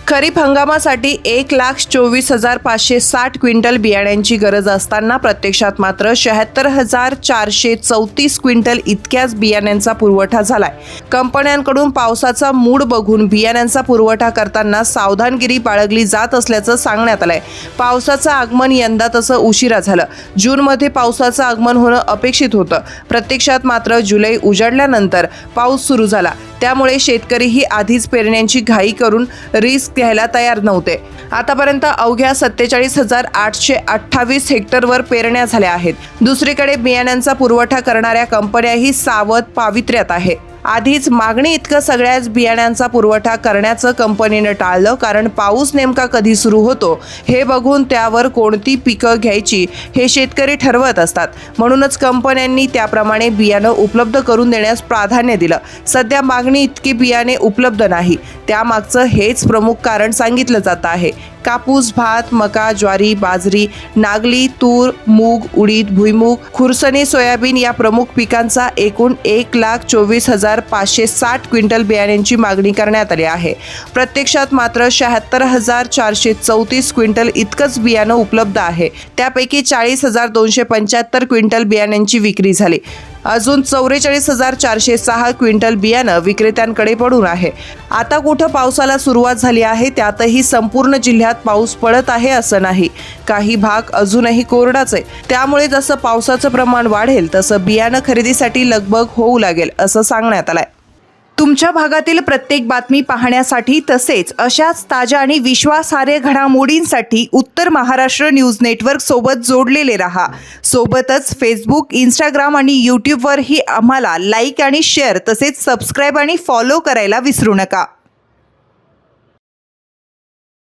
खरीप हंगामासाठी 1,24,560 क्विंटल बियाण्यांची गरज असताना प्रत्यक्षात मात्र 76,434 क्विंटल इतक्याच बियाण्यांचा पुरवठा झालाय. कंपन्यांकडून पावसाचा मूड बघून बियाण्यांचा पुरवठा करताना सावधानगिरी बाळगली जात असल्याचं सांगण्यात आलंय. पावसाचं आगमन यंदा तसं उशिरा झालं. जूनमध्ये पावसाचं आगमन होणं अपेक्षित होतं. प्रत्यक्षात मात्र जुलै उजाडल्यानंतर पाऊस सुरू झाला. त्यामुळे शेतकरीही आधीच पेरण्यांची घाई करून रिस्क घ्यायला तयार नव्हते. आतापर्यंत अवघ्या 47,828 हेक्टरवर पेरण्या झाल्या आहेत. दुसरीकडे बियाण्यांचा पुरवठा करणाऱ्या कंपन्याही सावध पावित्र्यात आहे. आधीच मागणी इतकं सगळ्याच बियाण्यांचा पुरवठा करण्याचं कंपनीनं टाळलं, कारण पाऊस नेमका कधी सुरू होतो हे बघून त्यावर कोणती पिकं घ्यायची हे शेतकरी ठरवत असतात. म्हणूनच कंपन्यांनी त्याप्रमाणे बियाणं उपलब्ध करून देण्यास प्राधान्य दिलं. सध्या मागणी इतकी बियाणे उपलब्ध नाही. त्यामागचं हेच प्रमुख कारण सांगितलं जात आहे. कापूस, भात, मका, ज्वारी, बाजरी, नागली, तूर, मूग, उडीद, भुईमूग, खुरसणी, सोयाबीन या प्रमुख पिकांचा एकूण 1,24,560 क्विंटल बियाण्यांची मागणी करण्यात आली आहे. प्रत्यक्षात मात्र 76,434 क्विंटल इतकंच बियाणं उपलब्ध आहे. त्यापैकी 40,275 क्विंटल बियाण्यांची विक्री झाली. अजून 44,406 क्विंटल बियाणं विक्रेत्यांकडे पडून आहे. आता कुठं पावसाला सुरुवात झाली आहे, त्यातही संपूर्ण जिल्ह्यात पाऊस पडत आहे असं नाही. काही भाग अजूनही कोरडाच आहे. त्यामुळे जसं पावसाचं प्रमाण वाढेल तसं बियाणं खरेदीसाठी लगबग होऊ लागेल असं सांगण्यात आलंय. तुमच्या भागातील प्रत्येक बातमी पाहण्यासाठी तसेच अशाच ताज्या आणि विश्वासार्ह घडामोडींसाठी उत्तर महाराष्ट्र न्यूज नेटवर्क सोबत जोडलेले रहा. सोबतच फेसबुक, इंस्टाग्राम आणि यूट्यूबवरही आम्हाला लाईक आणि शेअर तसेच सबस्क्राईब आणि फॉलो करायला विसरू नका.